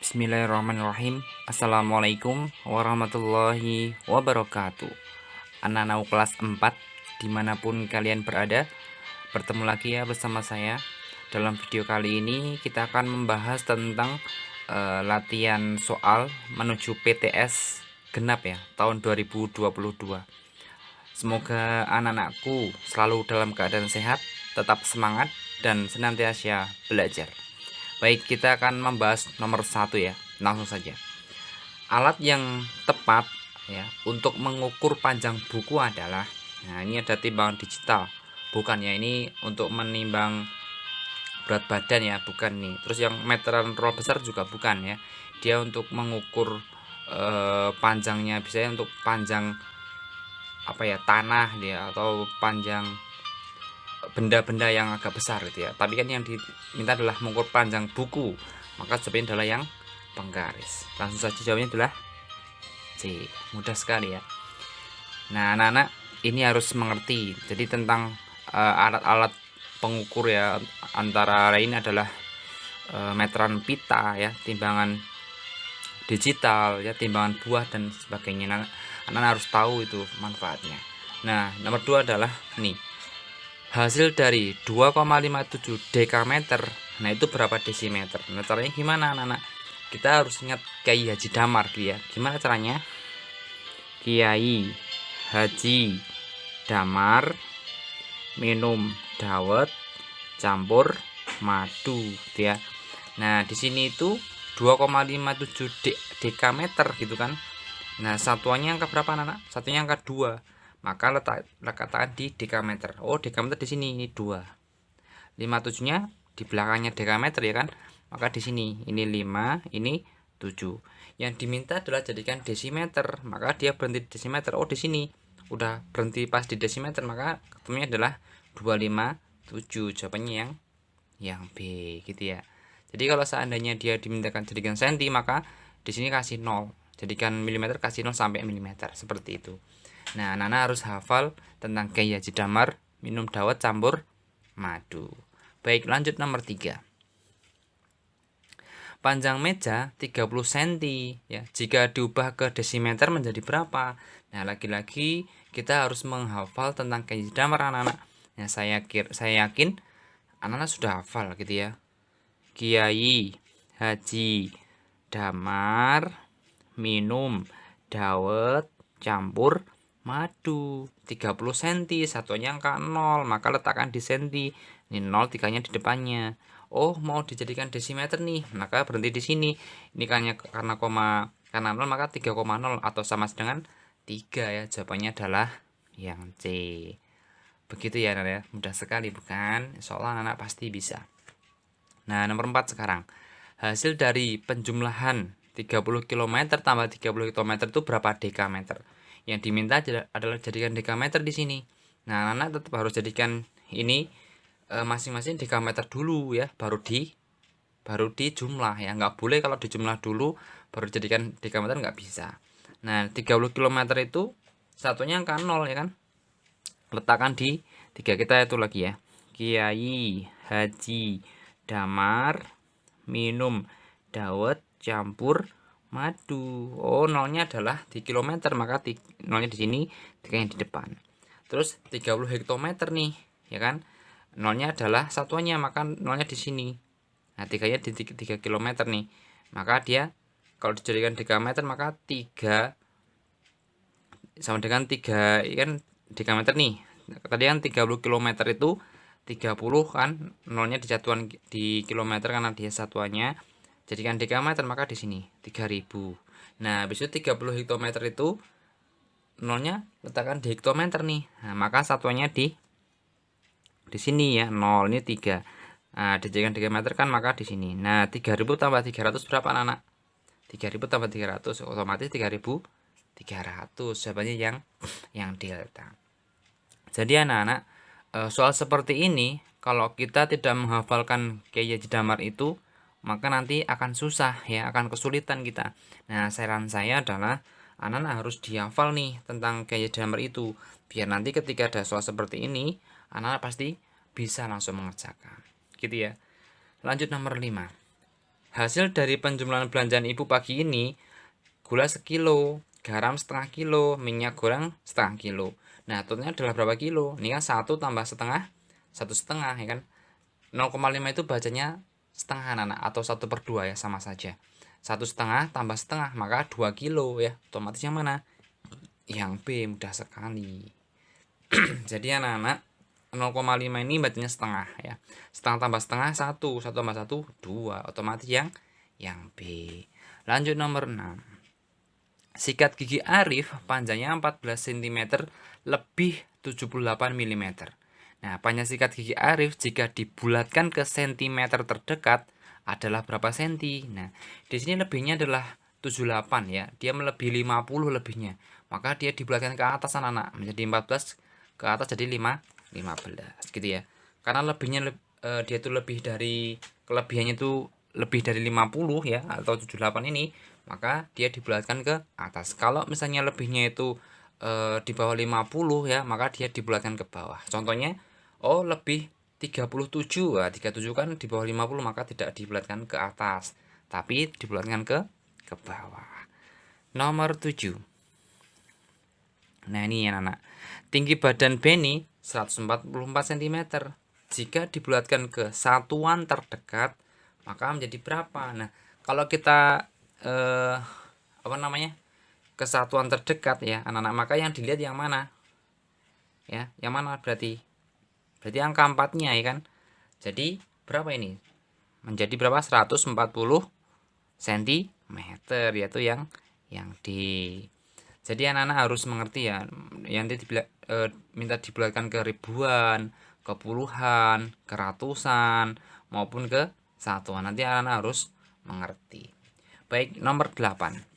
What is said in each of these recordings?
Bismillahirrahmanirrahim. Assalamualaikum warahmatullahi wabarakatuh. Anak-anak kelas 4 dimanapun kalian berada, bertemu lagi ya bersama saya. Dalam video kali ini kita akan membahas tentang latihan soal menuju PTS genap ya tahun 2022. Semoga anak-anakku selalu dalam keadaan sehat, tetap semangat dan senantiasa belajar. Baik, kita akan membahas nomor 1 ya. Langsung saja. Alat yang tepat ya untuk mengukur panjang buku adalah, nah ini ada timbangan digital. Bukan ya, ini untuk menimbang berat badan ya, bukan nih. Terus yang meteran roll besar juga bukan ya. Dia untuk mengukur panjangnya, biasanya untuk panjang apa ya, tanah dia atau panjang benda-benda yang agak besar gitu ya. Tapi kan yang diminta adalah mengukur panjang buku, maka jawabannya adalah yang penggaris. Langsung saja jawabnya adalah C. Mudah sekali ya. Nah anak-anak ini harus mengerti jadi tentang alat-alat pengukur ya, antara lain adalah meteran pita ya, timbangan digital ya, timbangan buah dan sebagainya. Nah, anak-anak harus tahu itu manfaatnya. Nah nomor 2 adalah nih, hasil dari 2,57 dekameter. Nah itu berapa desimeter? Nah caranya gimana anak-anak? Kita harus ingat Kiai Haji Damar gitu ya. Gimana caranya? Kiai Haji Damar minum dawet campur madu gitu ya. Nah di sini itu 2,57 dekameter gitu kan. Nah satuannya angka berapa anak-anak? Satunya angka 2. Maka letakkan di dekameter. Oh, dekameter di sini, ini 2. 57-nya di belakangnya dekameter ya kan? Maka di sini ini 5, ini 7. Yang diminta adalah jadikan desimeter, maka dia berhenti di desimeter. Oh, di sini udah berhenti pas di desimeter, maka ketemunya adalah 257. Jawabannya yang B gitu ya. Jadi kalau seandainya dia dimintakan jadikan senti, maka di sini kasih 0. Jadikan milimeter kasih 0 sampai milimeter, seperti itu. Nah, Nana harus hafal tentang Kiai Haji Damar minum dawet campur madu. Baik, lanjut nomor 3. Panjang meja 30 cm ya. Jika diubah ke desimeter menjadi berapa? Nah, lagi-lagi kita harus menghafal tentang Kiai Haji Damar anak-anak. Nah, saya yakin anak-anak sudah hafal gitu ya. Kiai Haji Damar minum dawet campur madu 30 cm, satunya angka 0, maka letakkan di senti. Ini 0, 3-nya di depannya. Oh, mau dijadikan desimeter nih, maka berhenti di sini. Ini karena 0 maka 3,0 atau sama dengan 3 ya. Jawabannya adalah yang C. Begitu ya anak ya. Mudah sekali bukan? Insyaallah anak pasti bisa. Nah, nomor 4 sekarang. Hasil dari penjumlahan 30 km tambah 30 km itu berapa dekameter? Yang diminta adalah jadikan dekameter di sini. Nah, anak tetap harus jadikan ini masing-masing dekameter dulu ya, baru dijumlah ya. Nggak boleh kalau dijumlah dulu baru jadikan dekameter, nggak bisa. Nah, 30 km itu satunya angka 0 ya kan? Letakkan di 3 kita itu lagi ya. Kiai Haji Damar minum dawet campur madu. Oh, nolnya adalah di kilometer, maka nolnya di sini, 3 di depan. Terus 30 hektometer nih, ya kan? Nolnya adalah satuannya, maka nolnya di sini. Nah, 3-nya di 3 kilometer nih. Maka dia kalau dijadikan dekameter maka 3 sama dengan 3 kan dekameter nih. Tadi kan 30 kilometer itu 30 kan, nolnya di satuan di kilometer karena dia satuannya. Jadikan dekameter maka di sini 3000. Nah, habis itu 30 hektometer itu nolnya letakkan di hektometer nih. Nah, maka satuannya di sini ya, 0 ini 3. Nah, dijadikan dekameter kan maka di sini. Nah, 3000 tambah 300 berapa anak? 3000 tambah 300 otomatis 3300. Jawabannya yang delta. Jadi anak-anak, soal seperti ini kalau kita tidak menghafalkan Kiai Haji Damar itu, maka nanti akan susah ya, akan kesulitan kita. Nah, saran saya adalah anak-anak harus dihafal nih tentang Kiai Haji Damar itu, biar nanti ketika ada soal seperti ini, anak-anak pasti bisa langsung mengerjakan. Gitu ya. Lanjut nomor 5. Hasil dari penjumlahan belanjaan ibu pagi ini, gula sekilo, garam setengah kilo, minyak goreng setengah kilo. Nah, totalnya adalah berapa kilo? Ini kan 1 tambah setengah, 1,5 ya kan. 0,5 itu bacanya setengah anak atau 1/2 ya, sama saja. 1,5 tambah setengah, maka 2 kilo ya. Otomatis yang mana? Yang B, mudah sekali. Jadi anak-anak, 0,5 ini bacanya setengah ya. Setengah tambah setengah 1, 1 tambah 1 2. Otomatis yang B. Lanjut nomor 6. Sikat gigi Arif panjangnya 14 cm lebih 78 mm. Nah, panjang sikat gigi Arif jika dibulatkan ke sentimeter terdekat adalah berapa senti? Nah, di sini lebihnya adalah 78 ya. Dia melebihi 50 lebihnya. Maka dia dibulatkan ke atas anak-anak menjadi 14, ke atas jadi 15 gitu ya. Karena lebihnya dia itu lebih dari kelebihannya itu lebih dari 50 ya atau 78 ini, maka dia dibulatkan ke atas. Kalau misalnya lebihnya itu di bawah 50 ya, maka dia dibulatkan ke bawah. Contohnya, oh lebih 37. Nah, 37 kan di bawah 50, maka tidak dibulatkan ke atas, tapi dibulatkan ke bawah. Nomor 7. Nah, ini ya anak. Tinggi badan Benny 144 cm. Jika dibulatkan ke satuan terdekat, maka menjadi berapa? Nah, kalau kita apa namanya? Kesatuan terdekat ya, anak-anak, maka yang dilihat yang mana? Ya, yang mana berarti? Berarti angka 4-nya ya kan? Jadi berapa ini? Menjadi berapa? 140 cm, yaitu yang D. Jadi anak-anak harus mengerti ya, yang minta dibulatkan ke ribuan, ke puluhan, ke ratusan, maupun ke satuan. Nanti anak-anak harus mengerti. Baik, nomor 8.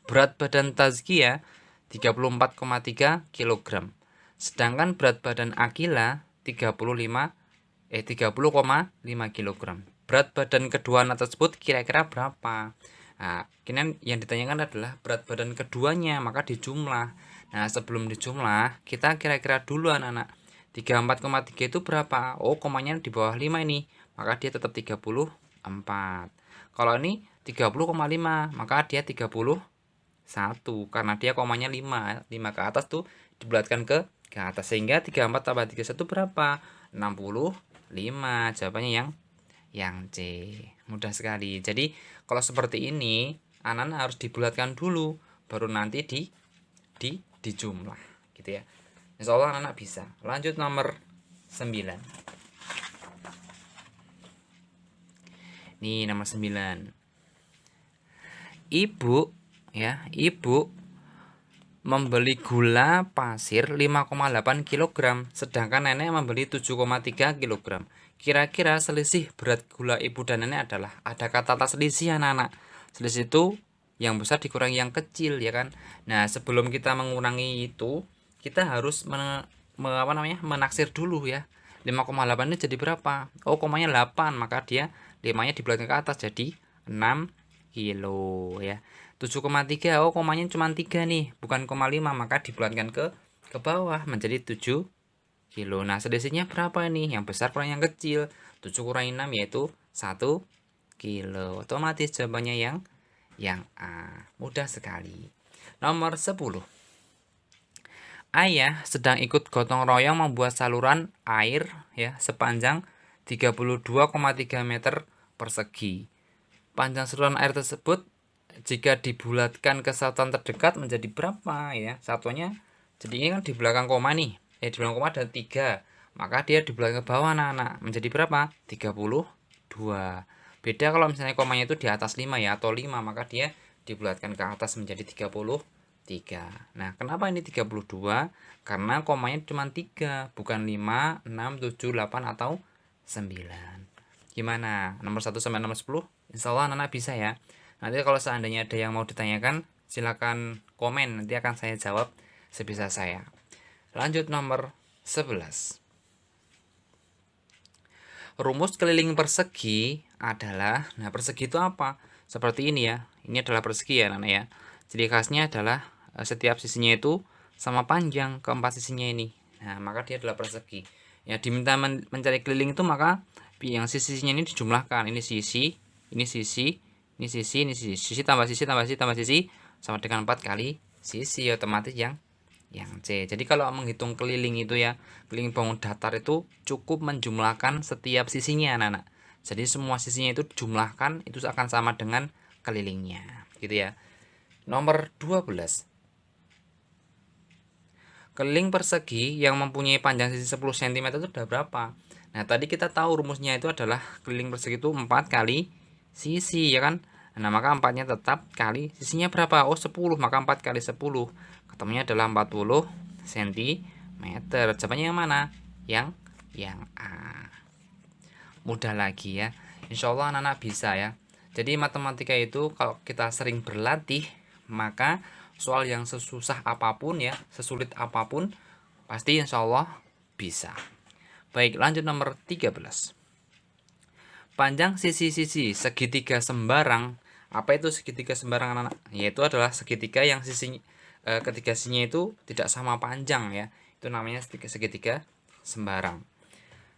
Berat badan Tazkia 34,3 kg. Sedangkan berat badan Akila 30,5 kg. Berat badan kedua anak tersebut kira-kira berapa? Nah, kini yang ditanyakan adalah berat badan keduanya, maka dijumlah. Nah, sebelum dijumlah, kita kira-kira dulu anak-anak. 34,3 itu berapa? Oh, komanya di bawah 5 ini. Maka dia tetap 34. Kalau ini 30,5, maka dia 31 karena dia komanya 5 ke atas tuh dibulatkan ke atas, sehingga 34 tambah 31 berapa? 65. Jawabannya yang C. Mudah sekali. Jadi kalau seperti ini anak-anak harus dibulatkan dulu, baru nanti dijumlah gitu ya. Insya Allah anak-anak bisa. Lanjut nomor 9. Nih nomor 9. Ibu membeli gula pasir 5,8 kg, sedangkan nenek membeli 7,3 kg. Kira-kira selisih berat gula ibu dan nenek adalah, ada kata selisih anak-anak. Selisih itu yang besar dikurangi yang kecil ya kan. Nah, sebelum kita mengurangi itu, kita harus menaksir dulu ya. 5,8 ini jadi berapa? Oh, komanya 8, maka dia 5-nya dibulatkan ke atas jadi 6 kilo ya. 7,3, oh komanya cuma 3 nih, bukan 0,5, maka dibulatkan ke bawah menjadi 7 kilo. Nah, selisihnya berapa nih? Yang besar kurang yang kecil. 7 kurangi 6 yaitu 1 kilo. Otomatis jawabannya yang A. Mudah sekali. Nomor 10. Ayah sedang ikut gotong royong membuat saluran air ya sepanjang 32,3 meter persegi. Panjang saluran air tersebut jika dibulatkan ke satuan terdekat menjadi berapa ya? Satuannya, jadi ini kan di belakang koma nih. Di belakang koma ada 3. Maka dia dibulatkan ke bawah anak-anak. Menjadi berapa? 32. Beda kalau misalnya komanya itu di atas 5 ya, atau 5, maka dia dibulatkan ke atas menjadi 33. Nah, kenapa ini 32? Karena komanya cuma 3, bukan 5, 6, 7, 8, atau 9. Gimana? Nomor 1 sampai nomor 10? Insya Allah anak-anak bisa ya. Nanti kalau seandainya ada yang mau ditanyakan, silakan komen, nanti akan saya jawab sebisa saya. Lanjut nomor 11. Rumus keliling persegi adalah, nah persegi itu apa? Seperti ini ya. Ini adalah persegi ya anak-anak ya. Jadi khasnya adalah setiap sisinya itu sama panjang, keempat sisinya ini. Nah, maka dia adalah persegi. Ya, diminta mencari keliling itu, maka yang sisinya ini dijumlahkan. Ini sisi, Ini sisi, ini sisi, ini sisi. Sisi tambah sisi tambah sisi tambah sisi sama dengan 4 kali sisi, otomatis yang C. Jadi kalau menghitung keliling itu ya, keliling bangun datar itu cukup menjumlahkan setiap sisinya anak-anak. Jadi semua sisinya itu jumlahkan itu akan sama dengan kelilingnya, gitu ya. Nomor 12. Keliling persegi yang mempunyai panjang sisi 10 cm itu udah berapa? Nah, tadi kita tahu rumusnya itu adalah keliling persegi itu 4 kali sisi, ya kan? Nah, maka 4-nya tetap kali sisinya berapa? Oh, 10, maka 4 kali 10. Ketemunya adalah 40 cm. Jawabannya yang mana? Yang A. Mudah lagi ya. Insya Allah anak-anak bisa ya. Jadi matematika itu kalau kita sering berlatih, maka soal yang sesusah apapun ya, sesulit apapun, pasti insya Allah bisa. Baik, lanjut nomor 13. Panjang sisi-sisi segitiga sembarang. Apa itu segitiga sembarang anak-anak? Yaitu adalah segitiga yang ketiga sisinya itu tidak sama panjang ya. Itu namanya segitiga sembarang.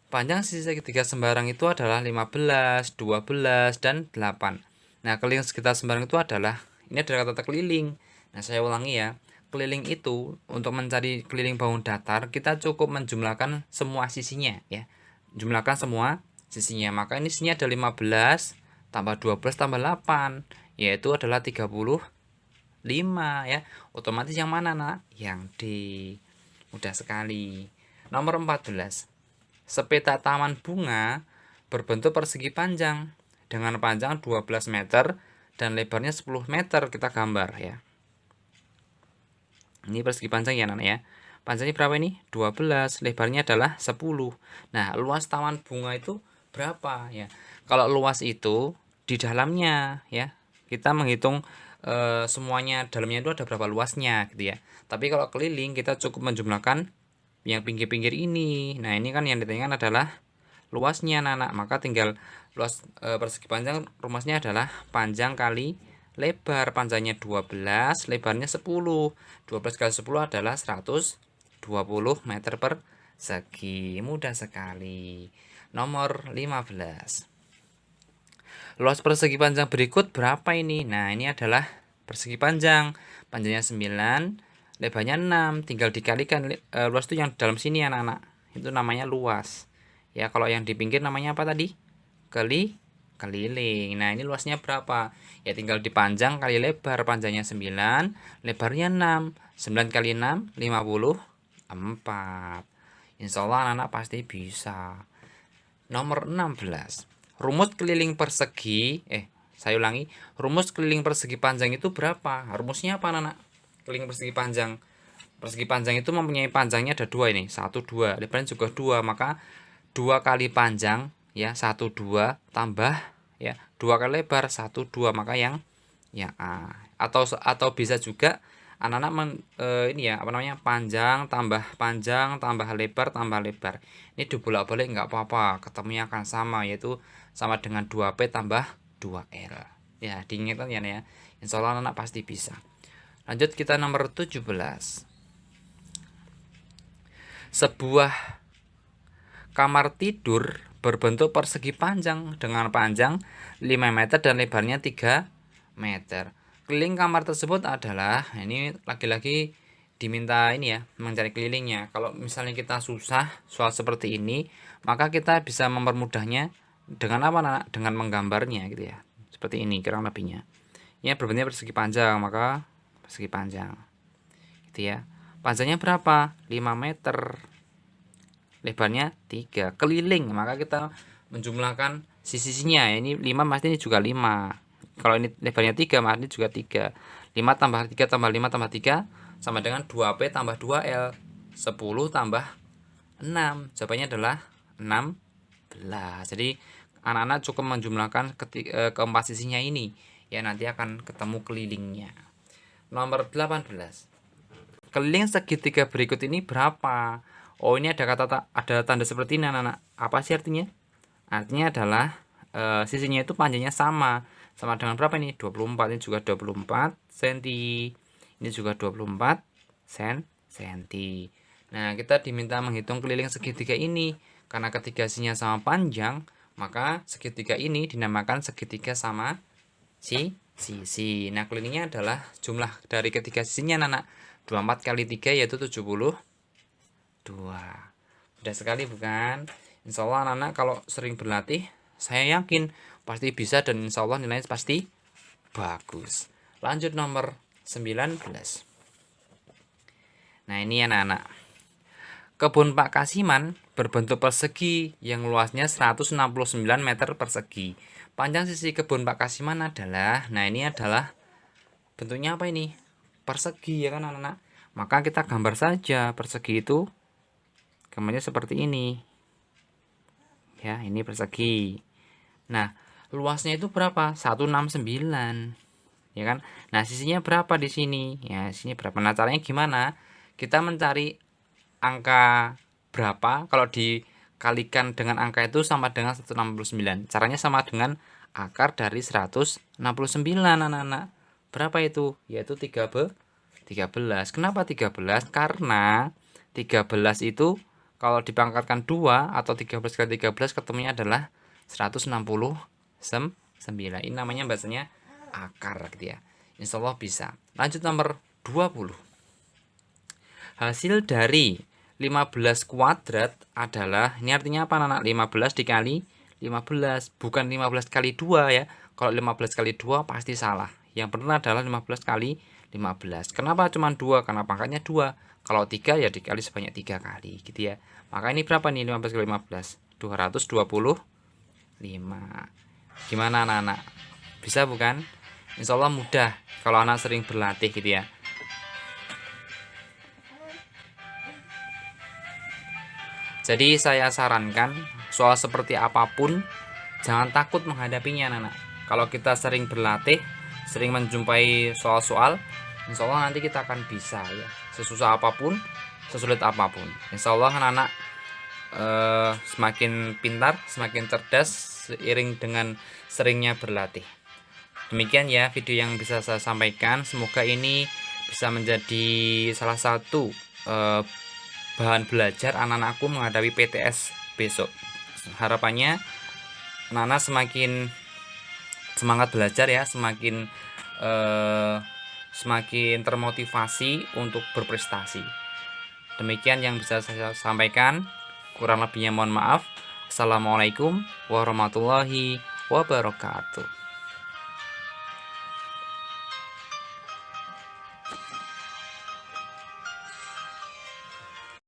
Panjang sisi segitiga sembarang itu adalah 15, 12, dan 8. Nah, keliling segitiga sembarang itu adalah, ini adalah kata keliling. Nah, saya ulangi ya. Keliling itu, untuk mencari keliling bangun datar, kita cukup menjumlahkan semua sisinya ya. Jumlahkan semua sisinya. Maka ini sisinya ada 15, tambah 12, tambah 8. Yaitu adalah 35 ya. Otomatis yang mana nak? Yang D. Mudah sekali. Nomor 14. Sepeta taman bunga berbentuk persegi panjang dengan panjang 12 meter dan lebarnya 10 meter. Kita gambar ya. Ini persegi panjang ya anak ya. Panjangnya berapa ini? 12, lebarnya adalah 10. Nah, luas taman bunga itu berapa ya? Kalau luas itu di dalamnya ya. Kita menghitung semuanya dalamnya itu ada berapa luasnya gitu ya. Tapi kalau keliling kita cukup menjumlahkan yang pinggir-pinggir ini. Nah, ini kan yang ditanyakan adalah luasnya anak-anak. Maka tinggal luas persegi panjang rumusnya adalah panjang kali lebar. Panjangnya 12, lebarnya 10. 12 kali 10 adalah 120 meter persegi. Mudah sekali. Nomor 15. Luas persegi panjang berikut berapa ini? Nah, ini adalah persegi panjang. Panjangnya 9, lebarnya 6, tinggal dikalikan luas itu yang dalam sini anak-anak. Itu namanya luas. Ya, kalau yang di pinggir namanya apa tadi? Keliling. Nah, ini luasnya berapa? Ya tinggal dipanjang kali lebar. Panjangnya 9, lebarnya 6. 9 kali 6 54. Insya Allah anak-anak pasti bisa. Nomor 16. Rumus keliling persegi, saya ulangi, rumus keliling persegi panjang itu berapa? Rumusnya apa anak-anak? Keliling persegi panjang. Persegi panjang itu mempunyai panjangnya ada 2 ini, 1 2, lebarnya juga 2, maka 2 kali panjang ya, 1 2 tambah ya, 2 kali lebar 1 2, maka yang A. Atau bisa juga anak-anak ini ya, apa namanya? Panjang tambah lebar. Ini dibolak-balik enggak apa-apa, ketemunya akan sama, yaitu sama dengan 2P tambah 2L. Ya, diingatkan ya. Insya Allah anak pasti bisa. Lanjut kita nomor 17. Sebuah kamar tidur berbentuk persegi panjang dengan panjang 5 meter dan lebarnya 3 meter. Keliling kamar tersebut adalah, ini lagi-lagi diminta ini ya, mencari kelilingnya. Kalau misalnya kita susah soal seperti ini, maka kita bisa mempermudahnya dengan apa nak? Dengan menggambarnya gitu ya. Seperti ini kurang lebihnya. Ini berbentuk persegi panjang, maka persegi panjang. Gitu ya. Panjangnya berapa? 5 meter. Lebarnya 3. Keliling, maka kita menjumlahkan sisi-sisinya. Ini 5 mas ini juga 5. Kalau ini lebarnya 3, mas ini juga 3. 5 tambah 3 tambah 5 tambah 3 sama dengan 2P tambah 2L. 10 tambah 6. Jawabannya adalah 16. Jadi anak-anak cukup menjumlahkan keempat sisinya ini. Ya, nanti akan ketemu kelilingnya. Nomor 18. Keliling segitiga berikut ini berapa? Oh, ini ada tanda seperti ini anak-anak. Apa sih artinya? Artinya adalah sisinya itu panjangnya sama dengan berapa ini? 24. Ini juga 24 cm. Ini juga 24 cm. Nah, kita diminta menghitung keliling segitiga ini. Karena ketiga sisinya sama panjang, Maka segitiga ini dinamakan segitiga sama sisi. Nah, cleaningnya adalah jumlah dari ketiga sisinya anak. 24 kali 3 yaitu 72. Mudah sekali bukan? Insya Allah anak-anak kalau sering berlatih, saya yakin pasti bisa dan insya Allah nilainya pasti bagus. Lanjut nomor 19. Nah, ini anak-anak. Kebun Pak Kasiman berbentuk persegi yang luasnya 169 meter persegi. Panjang sisi kebun Pak Kasiman adalah, nah ini adalah bentuknya apa ini? Persegi ya kan anak-anak. Maka kita gambar saja persegi itu gambarnya seperti ini. Ya, ini persegi. Nah, luasnya itu berapa? 169. Ya kan? Nah, sisinya berapa di sini? Ya, sisinya berapa? Nah, caranya gimana? Kita mencari angka berapa kalau dikalikan dengan angka itu sama dengan 169. Caranya sama dengan akar dari 169 anak-anak. Berapa itu? Yaitu 13. Kenapa 13? Karena 13 itu kalau dipangkatkan 2 atau 13 kali 13 ketemunya adalah 169. Ini namanya bahasanya akar gitu ya. Insya Allah bisa. Lanjut nomor 20. Hasil dari 15 kuadrat adalah, ini artinya apa anak? 15 dikali 15, bukan 15 kali 2 ya. Kalau 15 kali 2 pasti salah. Yang benar adalah 15 kali 15. Kenapa cuma 2? Karena pangkatnya 2. Kalau 3 ya dikali sebanyak 3 kali gitu ya. Maka ini berapa nih 15 kali 15? 225. Gimana anak-anak? Bisa bukan? Insya Allah mudah kalau anak sering berlatih gitu ya. Jadi saya sarankan soal seperti apapun jangan takut menghadapinya anak-anak. Kalau kita sering berlatih, sering menjumpai soal-soal, insya Allah nanti kita akan bisa ya. Sesusah apapun, sesulit apapun. Insya Allah anak-anak semakin pintar, semakin cerdas seiring dengan seringnya berlatih. Demikian ya video yang bisa saya sampaikan. Semoga ini bisa menjadi salah satu bahan belajar anak-anakku menghadapi PTS besok. Harapannya anak-anak semakin semangat belajar ya, semakin termotivasi untuk berprestasi. Demikian yang bisa saya sampaikan. Kurang lebihnya mohon maaf. Assalamualaikum warahmatullahi wabarakatuh.